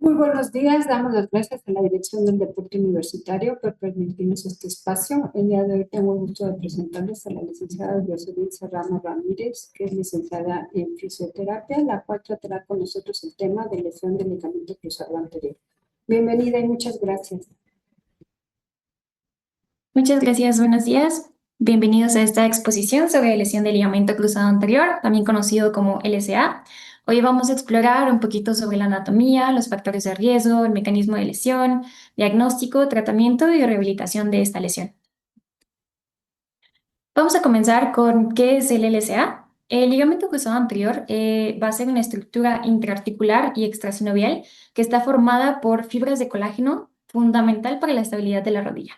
Muy buenos días, damos las gracias a la Dirección del Deporte Universitario por permitirnos este espacio. El día de hoy tengo el gusto de presentarles a la licenciada Jocelyn Serrano Ramírez, que es licenciada en fisioterapia, la cual tratará con nosotros el tema de lesión del ligamento cruzado anterior. Bienvenida y muchas gracias. Muchas gracias, buenos días. Bienvenidos a esta exposición sobre lesión del ligamento cruzado anterior, también conocido como LCA. Hoy vamos a explorar un poquito sobre la anatomía, los factores de riesgo, el mecanismo de lesión, diagnóstico, tratamiento y rehabilitación de esta lesión. Vamos a comenzar con qué es el LCA. El ligamento cruzado anterior va a ser una estructura intraarticular y extrasinovial que está formada por fibras de colágeno, fundamental para la estabilidad de la rodilla.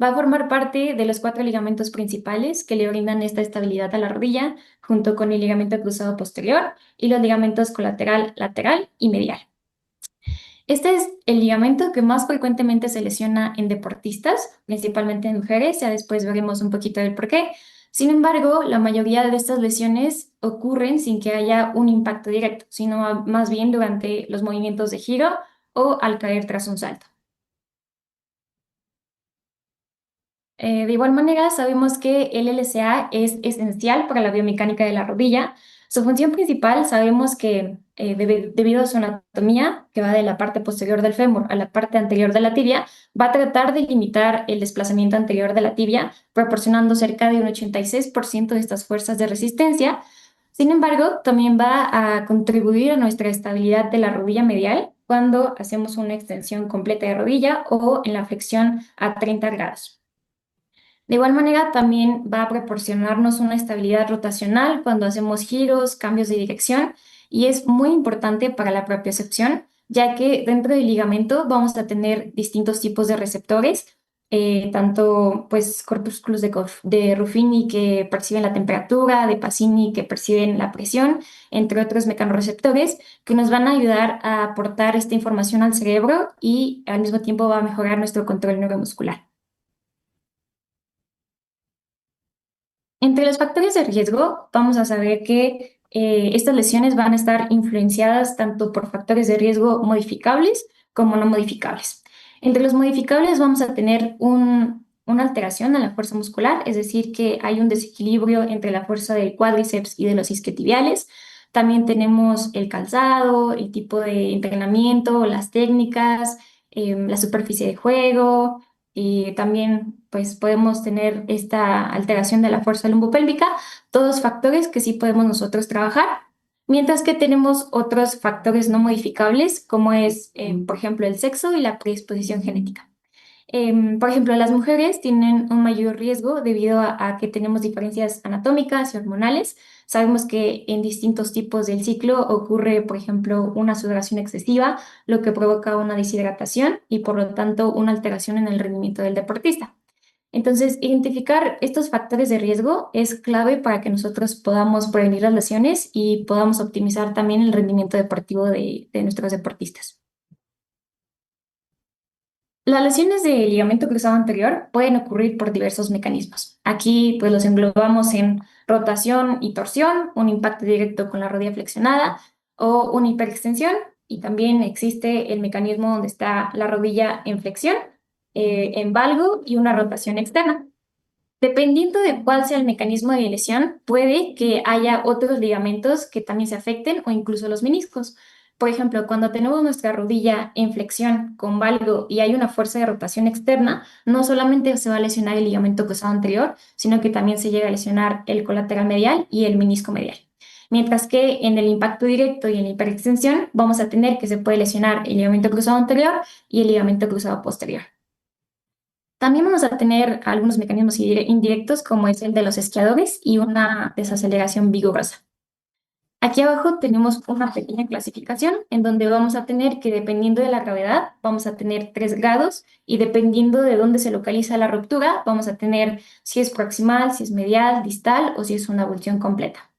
Va a formar parte de los 4 ligamentos principales que le brindan esta estabilidad a la rodilla, junto con el ligamento cruzado posterior y los ligamentos colateral, lateral y medial. Este es el ligamento que más frecuentemente se lesiona en deportistas, principalmente en mujeres, ya después veremos un poquito del por qué. Sin embargo, la mayoría de estas lesiones ocurren sin que haya un impacto directo, sino más bien durante los movimientos de giro o al caer tras un salto. De igual manera, sabemos que el LCA es esencial para la biomecánica de la rodilla. Su función principal, sabemos que debido a su anatomía, que va de la parte posterior del fémur a la parte anterior de la tibia, va a tratar de limitar el desplazamiento anterior de la tibia, proporcionando cerca de un 86% de estas fuerzas de resistencia. Sin embargo, también va a contribuir a nuestra estabilidad de la rodilla medial cuando hacemos una extensión completa de rodilla o en la flexión a 30 grados. De igual manera, también va a proporcionarnos una estabilidad rotacional cuando hacemos giros, cambios de dirección, y es muy importante para la propiocepción, ya que dentro del ligamento vamos a tener distintos tipos de receptores, tanto pues corpúsculos de Ruffini que perciben la temperatura, de Pacini que perciben la presión, entre otros mecanorreceptores que nos van a ayudar a aportar esta información al cerebro y al mismo tiempo va a mejorar nuestro control neuromuscular. Entre los factores de riesgo, vamos a saber que estas lesiones van a estar influenciadas tanto por factores de riesgo modificables como no modificables. Entre los modificables vamos a tener una alteración en la fuerza muscular, es decir, que hay un desequilibrio entre la fuerza del cuádriceps y de los isquiotibiales. También tenemos el calzado, el tipo de entrenamiento, las técnicas, la superficie de juego, y también pues podemos tener esta alteración de la fuerza lumbopélvica, todos factores que sí podemos nosotros trabajar, mientras que tenemos otros factores no modificables, como es, por ejemplo, el sexo y la predisposición genética. Por ejemplo, las mujeres tienen un mayor riesgo debido a que tenemos diferencias anatómicas y hormonales. Sabemos que en distintos tipos del ciclo ocurre, por ejemplo, una sudoración excesiva, lo que provoca una deshidratación y por lo tanto una alteración en el rendimiento del deportista. Entonces, identificar estos factores de riesgo es clave para que nosotros podamos prevenir las lesiones y podamos optimizar también el rendimiento deportivo de nuestros deportistas. Las lesiones de ligamento cruzado anterior pueden ocurrir por diversos mecanismos. Aquí pues los englobamos en rotación y torsión, un impacto directo con la rodilla flexionada o una hiperextensión, y también existe el mecanismo donde está la rodilla en flexión, en valgo y una rotación externa. Dependiendo de cuál sea el mecanismo de lesión, puede que haya otros ligamentos que también se afecten o incluso los meniscos. Por ejemplo, cuando tenemos nuestra rodilla en flexión con valgo y hay una fuerza de rotación externa, no solamente se va a lesionar el ligamento cruzado anterior, sino que también se llega a lesionar el colateral medial y el menisco medial. Mientras que en el impacto directo y en la hiperextensión vamos a tener que se puede lesionar el ligamento cruzado anterior y el ligamento cruzado posterior. También vamos a tener algunos mecanismos indirectos, como es el de los esquiadores y una desaceleración vigorosa. Aquí abajo tenemos una pequeña clasificación en donde vamos a tener que, dependiendo de la gravedad, vamos a tener 3 grados, y dependiendo de dónde se localiza la ruptura, vamos a tener si es proximal, si es medial, distal o si es una avulsión completa.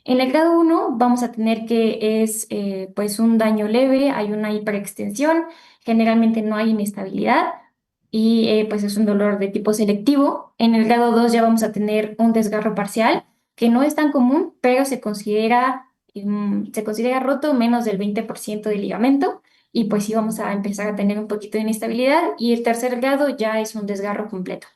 En el grado 1 vamos a tener que es pues un daño leve, hay una hiperextensión, generalmente no hay inestabilidad y pues es un dolor de tipo selectivo. En el grado 2 ya vamos a tener un desgarro parcial, que no es tan común, pero se considera roto menos del 20% del ligamento. y pues sí vamos a empezar a tener un poquito de inestabilidad y el tercer grado ya es un desgarro completo.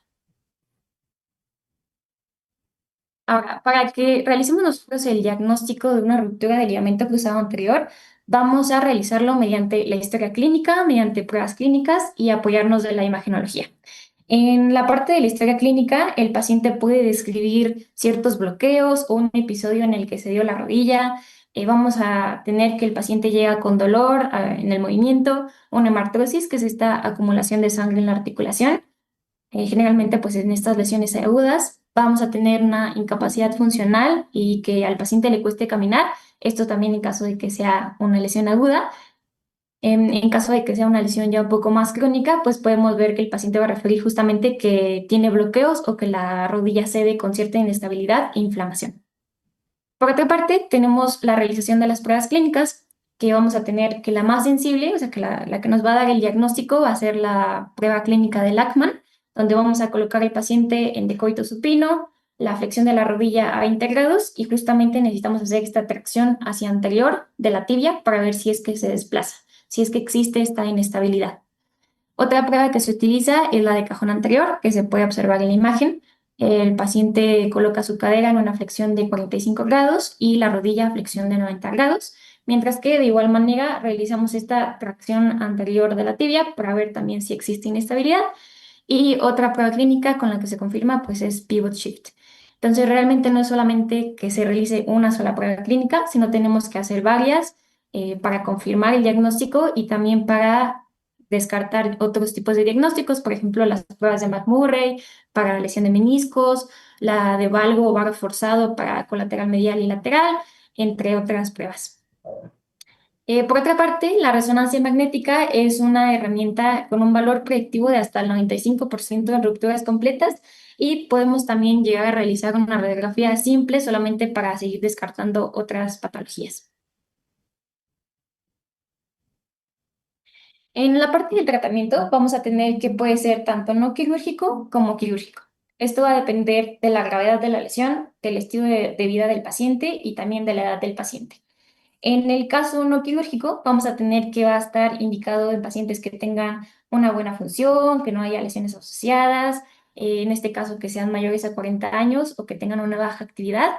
Ahora, para que realicemos nosotros el diagnóstico de una ruptura del ligamento cruzado anterior, vamos a realizarlo mediante la historia clínica, mediante pruebas clínicas y apoyarnos de la imagenología. En la parte de la historia clínica, el paciente puede describir ciertos bloqueos o un episodio en el que se dio la rodilla. Vamos a tener que el paciente llega con dolor en el movimiento, una hemartrosis, que es esta acumulación de sangre en la articulación. Generalmente, pues en estas lesiones agudas vamos a tener una incapacidad funcional y que al paciente le cueste caminar. Esto también en caso de que sea una lesión aguda. En caso de que sea una lesión ya un poco más crónica, pues podemos ver que el paciente va a referir justamente que tiene bloqueos o que la rodilla cede con cierta inestabilidad e inflamación. Por otra parte, tenemos la realización de las pruebas clínicas, que vamos a tener que la más sensible, o sea, que la que nos va a dar el diagnóstico va a ser la prueba clínica de Lachman, donde vamos a colocar al paciente en decúbito supino, la flexión de la rodilla a 20 grados y justamente necesitamos hacer esta tracción hacia anterior de la tibia para ver si es que se desplaza, si es que existe esta inestabilidad. Otra prueba que se utiliza es la de cajón anterior, que se puede observar en la imagen. El paciente coloca su cadera en una flexión de 45 grados y la rodilla flexión de 90 grados, mientras que de igual manera realizamos esta tracción anterior de la tibia para ver también si existe inestabilidad. Y otra prueba clínica con la que se confirma pues es pivot shift. Entonces realmente no es solamente que se realice una sola prueba clínica, sino tenemos que hacer varias para confirmar el diagnóstico y también para descartar otros tipos de diagnósticos, por ejemplo, las pruebas de McMurray para la lesión de meniscos, la de valgo o varo forzado para colateral medial y lateral, entre otras pruebas. Por otra parte, la resonancia magnética es una herramienta con un valor predictivo de hasta el 95% en rupturas completas y podemos también llegar a realizar una radiografía simple solamente para seguir descartando otras patologías. En la parte del tratamiento vamos a tener que puede ser tanto no quirúrgico como quirúrgico. Esto va a depender de la gravedad de la lesión, del estilo de vida del paciente y también de la edad del paciente. En el caso no quirúrgico, vamos a tener que va a estar indicado en pacientes que tengan una buena función, que no haya lesiones asociadas, en este caso que sean mayores a 40 años o que tengan una baja actividad.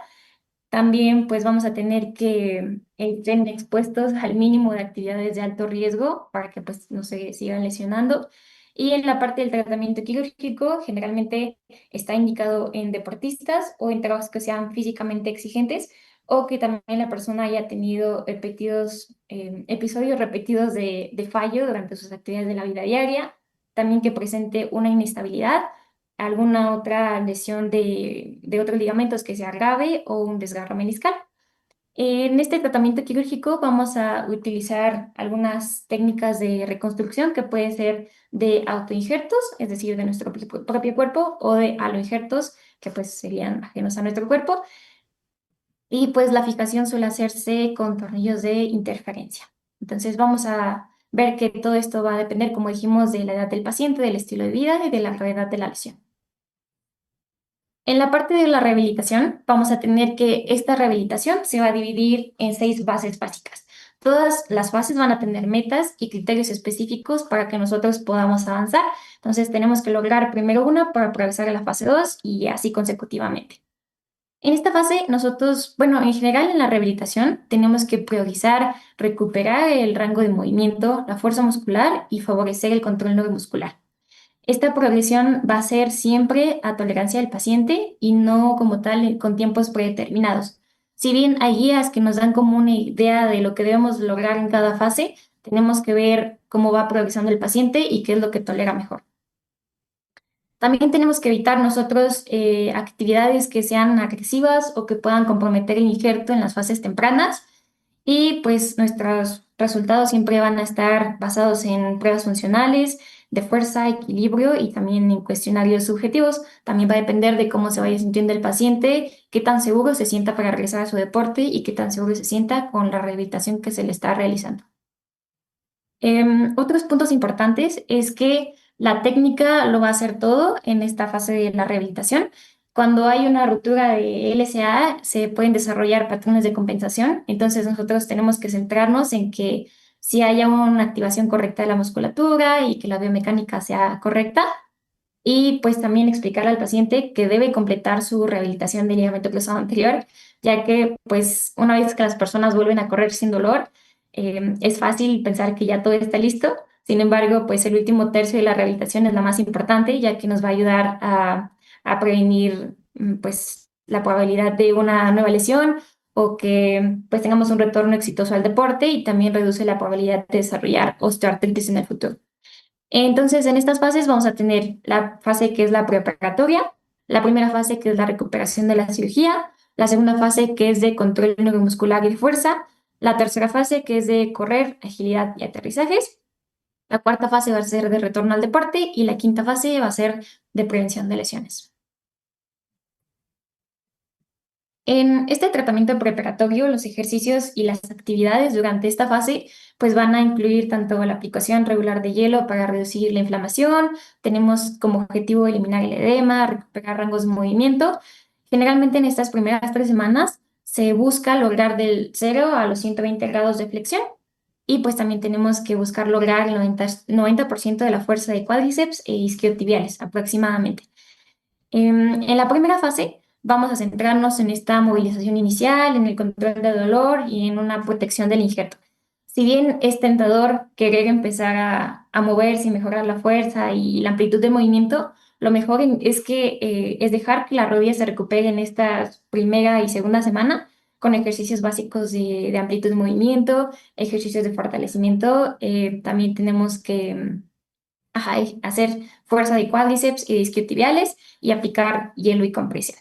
También pues vamos a tener que estén expuestos al mínimo de actividades de alto riesgo para que pues no se sigan lesionando. Y en la parte del tratamiento quirúrgico, generalmente está indicado en deportistas o en trabajos que sean físicamente exigentes o que también la persona haya tenido episodios repetidos de fallo durante sus actividades de la vida diaria, también que presente una inestabilidad, alguna otra lesión de otros ligamentos que sea grave o un desgarro meniscal. En este tratamiento quirúrgico vamos a utilizar algunas técnicas de reconstrucción que pueden ser de autoinjertos, es decir, de nuestro propio cuerpo, o de aloinjertos, que pues serían ajenos a nuestro cuerpo. Y pues la fijación suele hacerse con tornillos de interferencia. Entonces vamos a ver que todo esto va a depender, como dijimos, de la edad del paciente, del estilo de vida y de la gravedad de la lesión. En la parte de la rehabilitación, vamos a tener que esta rehabilitación se va a dividir en 6 bases básicas. Todas las fases van a tener metas y criterios específicos para que nosotros podamos avanzar. Entonces tenemos que lograr primero una para progresar a la fase 2 y así consecutivamente. En esta fase, nosotros, bueno, en general en la rehabilitación tenemos que priorizar, recuperar el rango de movimiento, la fuerza muscular y favorecer el control neuromuscular. Esta progresión va a ser siempre a tolerancia del paciente y no como tal con tiempos predeterminados. Si bien hay guías que nos dan como una idea de lo que debemos lograr en cada fase, tenemos que ver cómo va progresando el paciente y qué es lo que tolera mejor. También tenemos que evitar nosotros actividades que sean agresivas o que puedan comprometer el injerto en las fases tempranas y pues nuestros resultados siempre van a estar basados en pruebas funcionales, de fuerza, equilibrio y también en cuestionarios subjetivos. También va a depender de cómo se vaya sintiendo el paciente, qué tan seguro se sienta para regresar a su deporte y qué tan seguro se sienta con la rehabilitación que se le está realizando. Otros puntos importantes es que la técnica lo va a hacer todo en esta fase de la rehabilitación. Cuando hay una ruptura de LSA, se pueden desarrollar patrones de compensación. Entonces, nosotros tenemos que centrarnos en que si haya una activación correcta de la musculatura y que la biomecánica sea correcta. Y pues también explicarle al paciente que debe completar su rehabilitación del ligamento cruzado anterior, ya que pues una vez que las personas vuelven a correr sin dolor, es fácil pensar que ya todo está listo. Sin embargo, pues el último tercio de la rehabilitación es la más importante, ya que nos va a ayudar a prevenir pues la probabilidad de una nueva lesión o que pues tengamos un retorno exitoso al deporte y también reduce la probabilidad de desarrollar osteoartritis en el futuro. Entonces, en estas fases vamos a tener la fase que es la preoperatoria, la primera fase que es la recuperación de la cirugía, la segunda fase que es de control neuromuscular y de fuerza, la tercera fase que es de correr, agilidad y aterrizajes, la cuarta fase va a ser de retorno al deporte y la quinta fase va a ser de prevención de lesiones. En este tratamiento preparatorio, los ejercicios y las actividades durante esta fase pues van a incluir tanto la aplicación regular de hielo para reducir la inflamación, tenemos como objetivo eliminar el edema, recuperar rangos de movimiento. Generalmente en estas primeras 3 semanas se busca lograr del 0 a los 120 grados de flexión y pues también tenemos que buscar lograr el 90% de la fuerza de cuádriceps e isquiotibiales aproximadamente. En la primera fase vamos a centrarnos en esta movilización inicial, en el control del dolor y en una protección del injerto. Si bien es tentador querer empezar a moverse y mejorar la fuerza y la amplitud de movimiento, lo mejor es que es dejar que la rodilla se recupere en esta primera y segunda semana con ejercicios básicos de amplitud de movimiento, ejercicios de fortalecimiento. También tenemos que ajá, hacer fuerza de cuádriceps y de isquiotibiales y aplicar hielo y compresión.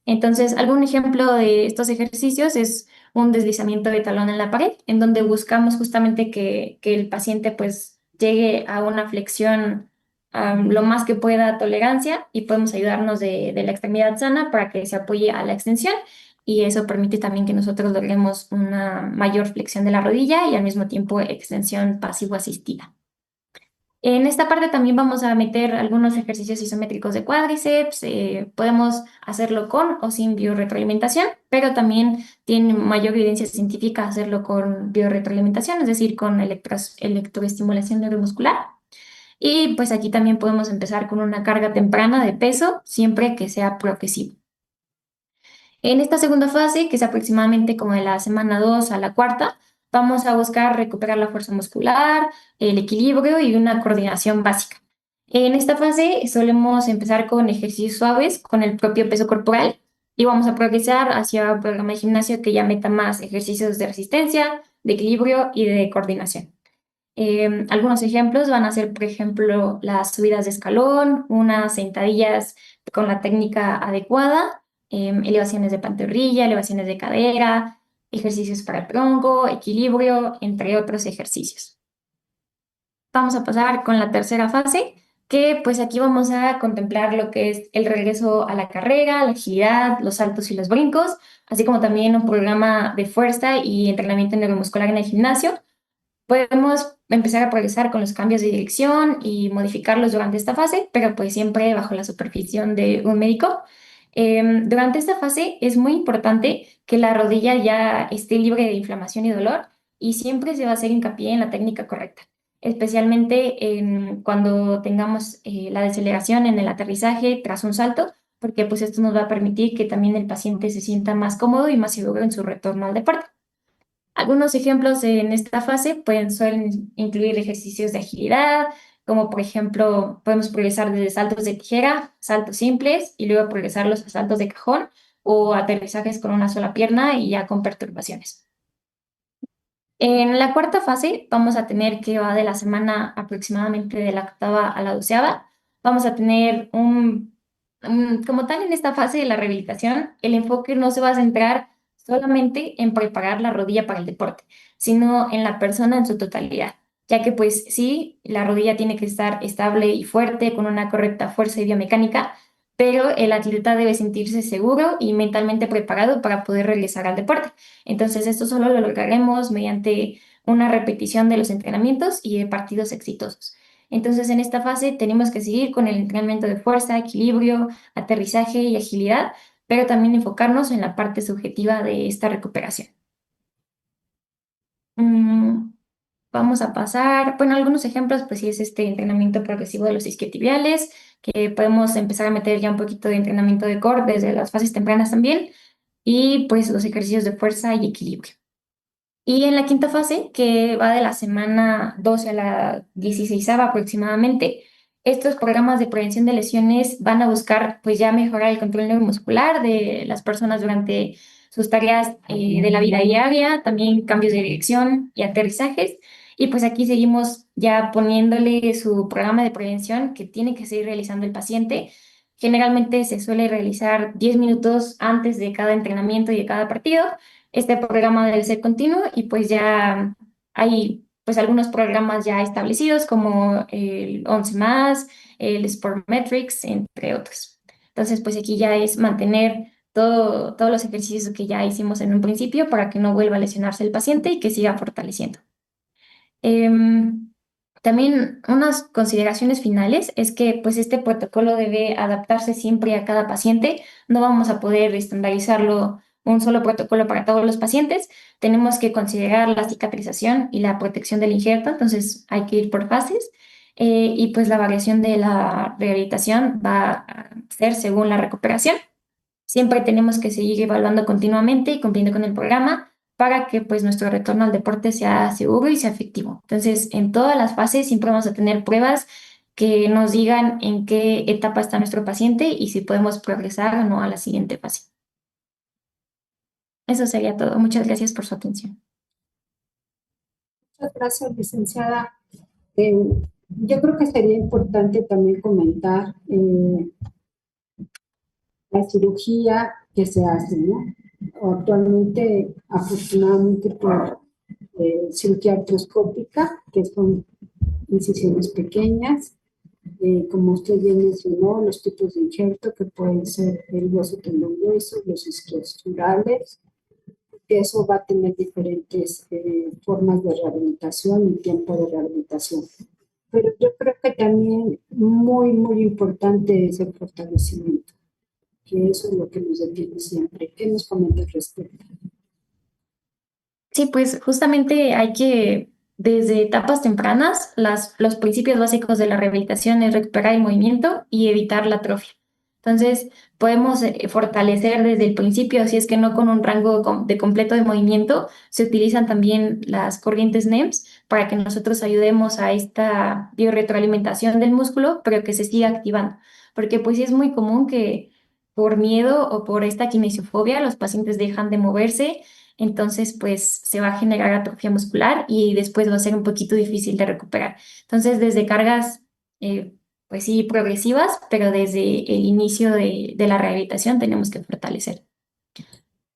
Entonces, algún ejemplo de estos ejercicios es un deslizamiento de talón en la pared, en donde buscamos justamente que el paciente pues llegue a una flexión lo más que pueda tolerancia y podemos ayudarnos de la extremidad sana para que se apoye a la extensión y eso permite también que nosotros logremos una mayor flexión de la rodilla y al mismo tiempo extensión pasivo asistida. En esta parte también vamos a meter algunos ejercicios isométricos de cuádriceps. Podemos hacerlo con o sin biorretroalimentación, pero también tiene mayor evidencia científica hacerlo con biorretroalimentación, es decir, con electroestimulación neuromuscular. Y pues aquí también podemos empezar con una carga temprana de peso, siempre que sea progresivo. En esta segunda fase, que es aproximadamente como de la semana 2 a la cuarta, vamos a buscar recuperar la fuerza muscular, el equilibrio y una coordinación básica. En esta fase solemos empezar con ejercicios suaves con el propio peso corporal y vamos a progresar hacia un programa de gimnasio que ya meta más ejercicios de resistencia, de equilibrio y de coordinación. Algunos ejemplos van a ser, por ejemplo, las subidas de escalón, unas sentadillas con la técnica adecuada, elevaciones de pantorrilla, elevaciones de cadera, ejercicios para el tronco, equilibrio, entre otros ejercicios. Vamos a pasar con la tercera fase, que pues aquí vamos a contemplar lo que es el regreso a la carrera, la agilidad, los saltos y los brincos, así como también un programa de fuerza y entrenamiento neuromuscular en el gimnasio. Podemos empezar a progresar con los cambios de dirección y modificarlos durante esta fase, pero pues siempre bajo la supervisión de un médico. Durante esta fase es muy importante que la rodilla ya esté libre de inflamación y dolor y siempre se va a hacer hincapié en la técnica correcta, especialmente cuando tengamos la deceleración en el aterrizaje tras un salto, porque pues esto nos va a permitir que también el paciente se sienta más cómodo y más seguro en su retorno al deporte. Algunos ejemplos en esta fase suelen incluir ejercicios de agilidad, como por ejemplo podemos progresar desde saltos de tijera, saltos simples y luego progresarlos a saltos de cajón o aterrizajes con una sola pierna y ya con perturbaciones. En la cuarta fase vamos a tener que va de la semana aproximadamente de la octava a la 12ª. Vamos a tener como tal en esta fase de la rehabilitación, el enfoque no se va a centrar solamente en preparar la rodilla para el deporte, sino en la persona en su totalidad, ya que pues sí, la rodilla tiene que estar estable y fuerte con una correcta fuerza y biomecánica, pero el atleta debe sentirse seguro y mentalmente preparado para poder regresar al deporte. Entonces, esto solo lo lograremos mediante una repetición de los entrenamientos y de partidos exitosos. Entonces, en esta fase tenemos que seguir con el entrenamiento de fuerza, equilibrio, aterrizaje y agilidad, pero también enfocarnos en la parte subjetiva de esta recuperación. Mm, vamos a pasar, bueno, algunos ejemplos, pues sí es este entrenamiento progresivo de los isquiotibiales, que podemos empezar a meter ya un poquito de entrenamiento de core desde las fases tempranas también, y pues los ejercicios de fuerza y equilibrio. Y en la quinta fase, que va de la semana 12 a la 16 aproximadamente, estos programas de prevención de lesiones van a buscar pues ya mejorar el control neuromuscular de las personas durante sus tareas de la vida diaria, también cambios de dirección y aterrizajes. Y pues aquí seguimos ya poniéndole su programa de prevención que tiene que seguir realizando el paciente. Generalmente se suele realizar 10 minutos antes de cada entrenamiento y de cada partido. Este programa debe ser continuo y pues ya hay pues algunos programas ya establecidos como el 11 más, el Sportmetrics, entre otros. Entonces pues aquí ya es mantener todos los ejercicios que ya hicimos en un principio para que no vuelva a lesionarse el paciente y que siga fortaleciendo. Em, También unas consideraciones finales es que pues este protocolo debe adaptarse siempre a cada paciente. No vamos a poder estandarizarlo un solo protocolo para todos los pacientes. Tenemos que considerar la cicatrización y la protección del injerto, entonces hay que ir por fases. Y pues la variación de la rehabilitación va a ser según la recuperación. Siempre tenemos que seguir evaluando continuamente y cumpliendo con el programa para que pues nuestro retorno al deporte sea seguro y sea efectivo. Entonces, en todas las fases siempre vamos a tener pruebas que nos digan en qué etapa está nuestro paciente y si podemos progresar o no a la siguiente fase. Eso sería todo. Muchas gracias por su atención. Muchas gracias, licenciada. Eh, yo creo que sería importante también comentar la cirugía que se hace, ¿no? Actualmente, afortunadamente, por cirugía artroscópica, que son incisiones pequeñas, como usted bien mencionó, los tipos de injerto que pueden ser el hueso tendón hueso, los estructurales, que eso va a tener diferentes formas de rehabilitación y tiempo de rehabilitación. Pero yo creo que también muy importante es el fortalecimiento, que eso es lo que nos detiene siempre. ¿Qué nos comenta al respecto? Sí, pues justamente hay que, desde etapas tempranas, los principios básicos de la rehabilitación es recuperar el movimiento y evitar la atrofia. Entonces, podemos fortalecer desde el principio, si es que no con un rango de completo de movimiento, se utilizan también las corrientes NEMS para que nosotros ayudemos a esta biorretroalimentación del músculo, pero que se siga activando. Porque pues sí es muy común que por miedo o por esta kinesiofobia los pacientes dejan de moverse, entonces pues se va a generar atrofia muscular y después va a ser un poquito difícil de recuperar. Entonces desde cargas, pues sí, progresivas, pero desde el inicio de la rehabilitación tenemos que fortalecer.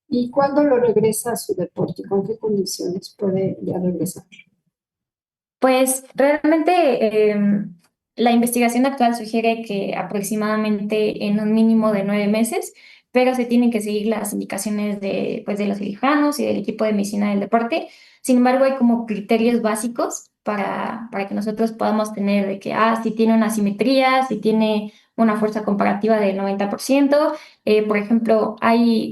¿Y cuándo lo regresa a su deporte? ¿Con qué condiciones puede ya regresar? Pues realmente la investigación actual sugiere que aproximadamente en un mínimo de 9 meses, pero se tienen que seguir las indicaciones pues, de los cirujanos y del equipo de medicina del deporte. Sin embargo, hay como criterios básicos para que nosotros podamos tener de que, si tiene una simetría, si tiene una fuerza comparativa del 90%. Por ejemplo,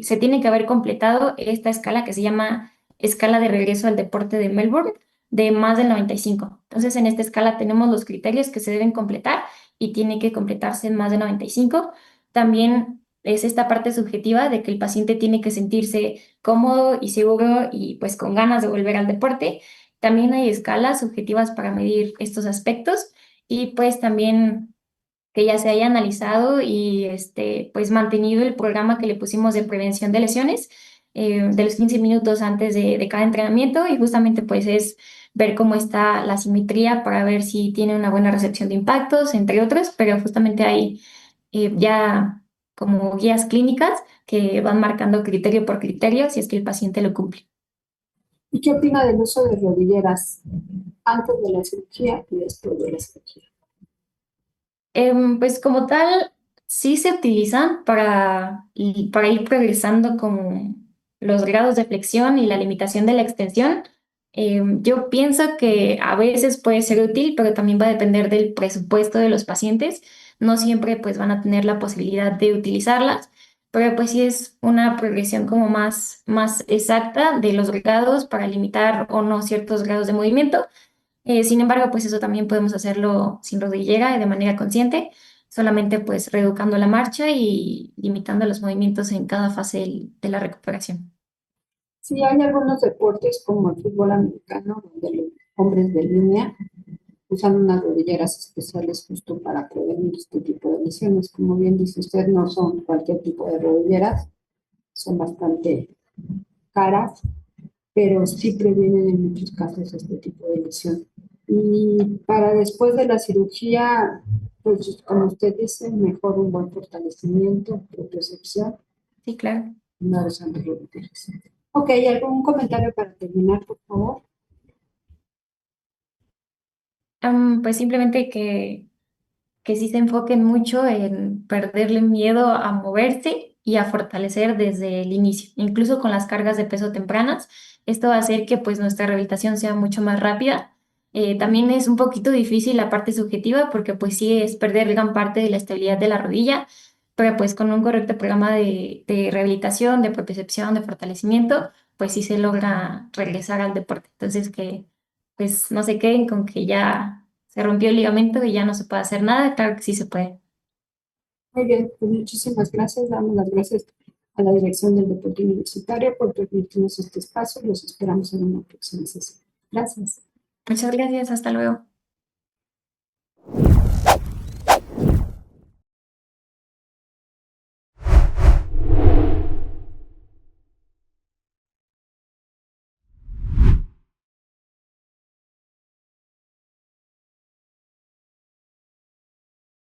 se tiene que haber completado esta escala que se llama escala de regreso al deporte de Melbourne de más del 95. Entonces, en esta escala tenemos los criterios que se deben completar y tiene que completarse en más de 95. También es esta parte subjetiva de que el paciente tiene que sentirse cómodo y seguro y pues con ganas de volver al deporte. También hay escalas subjetivas para medir estos aspectos y pues también que ya se haya analizado y pues mantenido el programa que le pusimos de prevención de lesiones de los 15 minutos antes de cada entrenamiento y justamente pues es ver cómo está la simetría para ver si tiene una buena recepción de impactos, entre otros, pero justamente hay ya como guías clínicas que van marcando criterio por criterio si es que el paciente lo cumple. ¿Y qué opina del uso de rodilleras antes de la cirugía y después de la cirugía? Pues como tal, sí se utilizan para ir progresando con los grados de flexión y la limitación de la extensión. Yo pienso que a veces puede ser útil, pero también va a depender del presupuesto de los pacientes. No siempre pues van a tener la posibilidad de utilizarlas, pero pues sí es una progresión como más exacta de los grados para limitar o no ciertos grados de movimiento. Sin embargo, pues eso también podemos hacerlo sin rodillera y de manera consciente, solamente pues reeducando la marcha y limitando los movimientos en cada fase de la recuperación. Sí, hay algunos deportes como el fútbol americano, donde los hombres de línea usan unas rodilleras especiales justo para prevenir este tipo de lesiones. Como bien dice usted, no son cualquier tipo de rodilleras, son bastante caras, pero sí previenen en muchos casos este tipo de lesión. Y para después de la cirugía, pues como usted dice, mejor un buen fortalecimiento, propiocepción, Sí, claro. no usando rodilleras. Ok, ¿algún comentario para terminar, por favor? Pues simplemente que sí se enfoquen mucho en perderle miedo a moverse y a fortalecer desde el inicio, incluso con las cargas de peso tempranas. Esto va a hacer que pues nuestra rehabilitación sea mucho más rápida. También es un poquito difícil la parte subjetiva porque pues sí es perder gran parte de la estabilidad de la rodilla, pero pues con un correcto programa de rehabilitación, de propiocepción, de fortalecimiento, pues sí se logra regresar al deporte. Entonces que pues no se queden con que ya se rompió el ligamento y ya no se puede hacer nada. Claro que sí se puede. Muy bien, pues muchísimas gracias. Damos las gracias a la Dirección del Deporte Universitario por permitirnos este espacio. Los esperamos en una próxima sesión. Gracias. Muchas gracias. Hasta luego.